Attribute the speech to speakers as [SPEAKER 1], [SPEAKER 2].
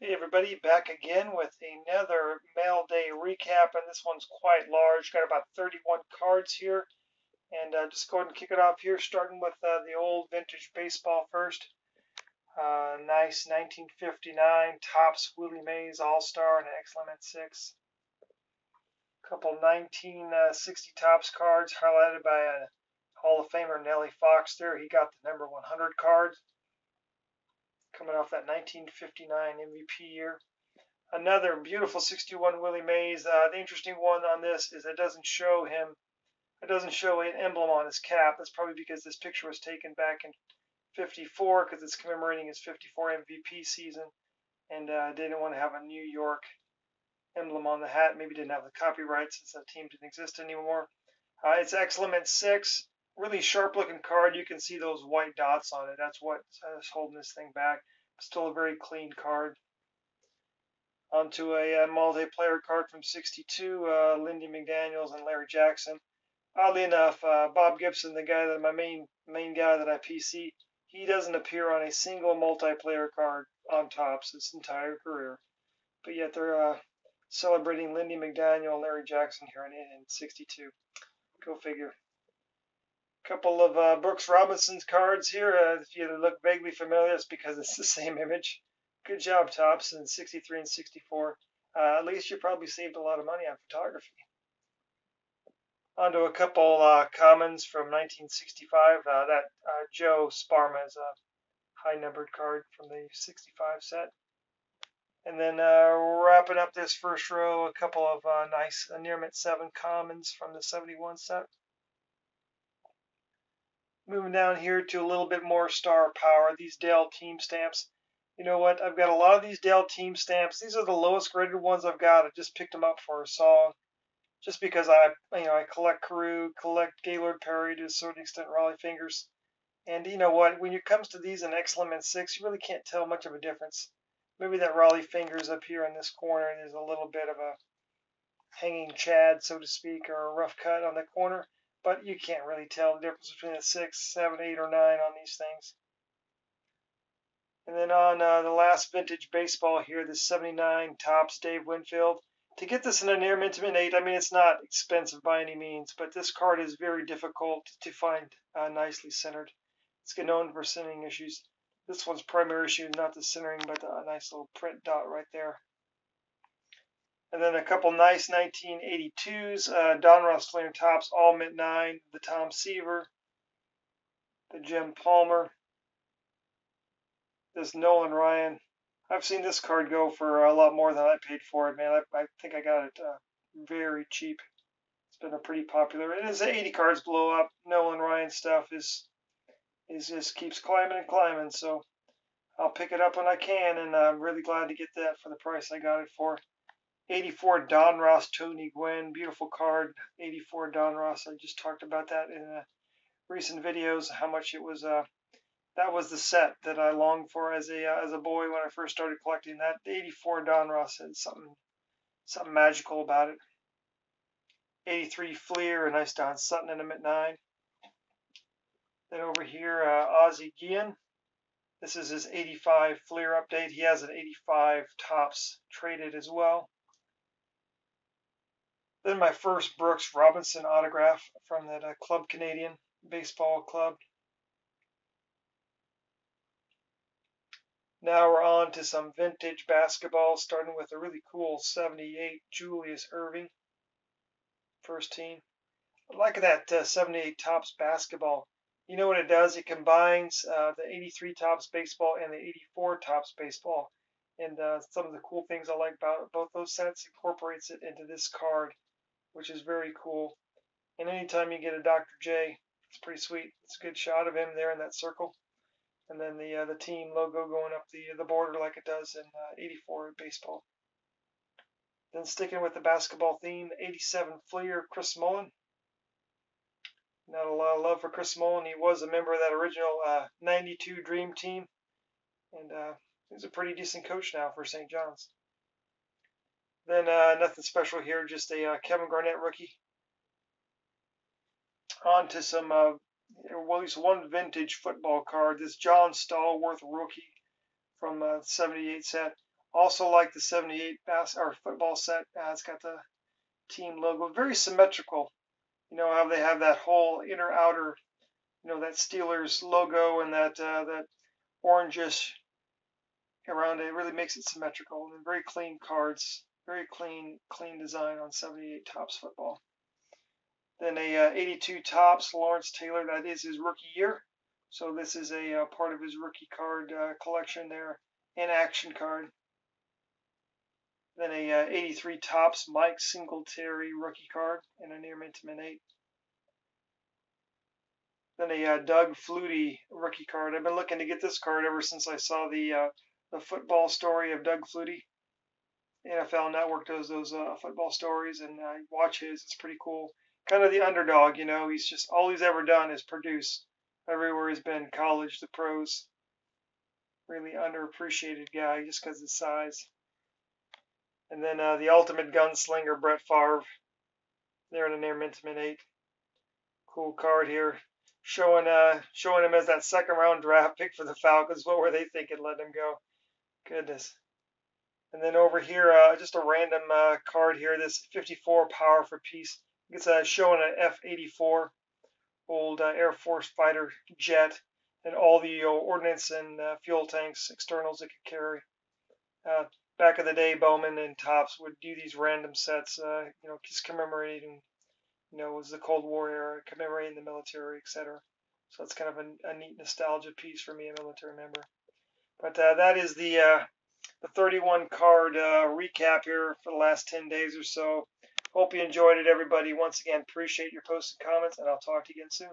[SPEAKER 1] Hey everybody, back again with another mail day recap, and this one's quite large. Got about 31 cards here, and just go ahead and kick it off here, starting with the old vintage baseball first. Nice 1959 Topps Willie Mays All-Star and excellent at 6. Couple 1960 Topps cards highlighted by a Hall of Famer Nellie Fox there. He got the number 100 card, coming off that 1959 MVP year. Another beautiful 61 Willie Mays. The interesting one on this is it doesn't show an emblem on his cap. That's probably because this picture was taken back in 54 because it's commemorating his 54 MVP season, and didn't want to have a New York emblem on the hat. Maybe didn't have the copyright since that team didn't exist anymore. It's excellent at 6. Really sharp looking card. You can see those white dots on it. That's what's holding this thing back. Still a very clean card. Onto a multiplayer card from 62, Lindy McDaniels and Larry Jackson. Oddly enough, Bob Gibson, the guy that my main guy that I PC, he doesn't appear on a single multiplayer card on Topps his entire career. But yet they're celebrating Lindy McDaniel and Larry Jackson here in 62. Go figure. Couple of Brooks Robinson's cards here. If you look vaguely familiar, it's because it's the same image. Good job, Topps, in 63 and 64. At least you probably saved a lot of money on photography. Onto a couple commons from 1965. That Joe Sparma is a high-numbered card from the 65 set. And then wrapping up this first row, a couple of nice near mint 7 commons from the 71 set. Moving down here to a little bit more star power. These Dale team stamps. You know what? I've got a lot of these Dale team stamps. These are the lowest graded ones I've got. I just picked them up for a song, just because I collect Carew, collect Gaylord Perry, to a certain extent Raleigh Fingers, and you know what? When it comes to these in excellent at 6, you really can't tell much of a difference. Maybe that Raleigh Fingers up here in this corner is a little bit of a hanging chad, so to speak, or a rough cut on the corner, but you can't really tell the difference between a 6, 7, 8, or 9 on these things. And then on the last vintage baseball here, the 79 Topps Dave Winfield. To get this in a near mint 8, I mean, it's not expensive by any means, but this card is very difficult to find nicely centered. It's known for centering issues. This one's primary issue, not the centering, but a nice little print dot right there. And then a couple nice 1982s, Don Ross Flair Topps, all mint 9, the Tom Seaver, the Jim Palmer, this Nolan Ryan. I've seen this card go for a lot more than I paid for it, man. I think I got it very cheap. It's been a pretty popular. It is 80 cards blow up. Nolan Ryan stuff is just keeps climbing and climbing. So I'll pick it up when I can, and I'm really glad to get that for the price I got it for. 84 Don Ross Tony Gwynn, beautiful card. 84 Don Ross. I just talked about that in recent videos. How much it was. That was the set that I longed for as a boy when I first started collecting. That 84 Don Ross had something magical about it. 83 Fleer, a nice Don Sutton in a mint 9. Then over here, Ozzie Guillen. This is his 85 Fleer update. He has an 85 Topps traded as well. Then my first Brooks Robinson autograph from that Club Canadian Baseball Club. Now we're on to some vintage basketball, starting with a really cool 78 Julius Erving, first team. I like that 78 Topps basketball. You know what it does? It combines the 83 Topps baseball and the 84 Topps baseball. And some of the cool things I like about both those sets, incorporates it into this card, which is very cool. And anytime you get a Dr. J, it's pretty sweet. It's a good shot of him there in that circle. And then the team logo going up the border like it does in 84 baseball. Then sticking with the basketball theme, 87 Fleer Chris Mullin. Not a lot of love for Chris Mullin. He was a member of that original 92 Dream Team, and he's a pretty decent coach now for St. John's. Then nothing special here, just a Kevin Garnett rookie. On to some at least one vintage football card. This John Stallworth rookie from 78 set. Also like the 78 football set. It's got the team logo. Very symmetrical. You know how they have that whole inner outer, that Steelers logo and that orangish around it. It really makes it symmetrical. And very clean cards. Very clean design on 78 Topps football. Then a 82 Topps Lawrence Taylor. That is his rookie year. So this is a part of his rookie card collection there. An action card. Then a 83 Topps Mike Singletary rookie card and a near mint to mint 8. Then a Doug Flutie rookie card. I've been looking to get this card ever since I saw the football story of Doug Flutie. NFL Network does those football stories, and I watch his. It's pretty cool. Kind of the underdog, He's just all he's ever done is produce everywhere he's been, college, the pros. Really underappreciated guy just because of his size. And then the ultimate gunslinger, Brett Favre. There in a near mint to mint 8. Cool card here. Showing him as that second round draft pick for the Falcons. What were they thinking letting him go? Goodness. And then over here, just a random card here. This 54 Power for Peace. It's showing an F-84, old Air Force fighter jet, and all the ordnance and fuel tanks, externals it could carry. Back in the day, Bowman and Topps would do these random sets, just commemorating, it was the Cold War era, commemorating the military, etc. So it's kind of a neat nostalgia piece for me, a military member. But that is the 31 card recap here for the last 10 days or so. Hope you enjoyed it, everybody. Once again, appreciate your posts and comments, and I'll talk to you again soon.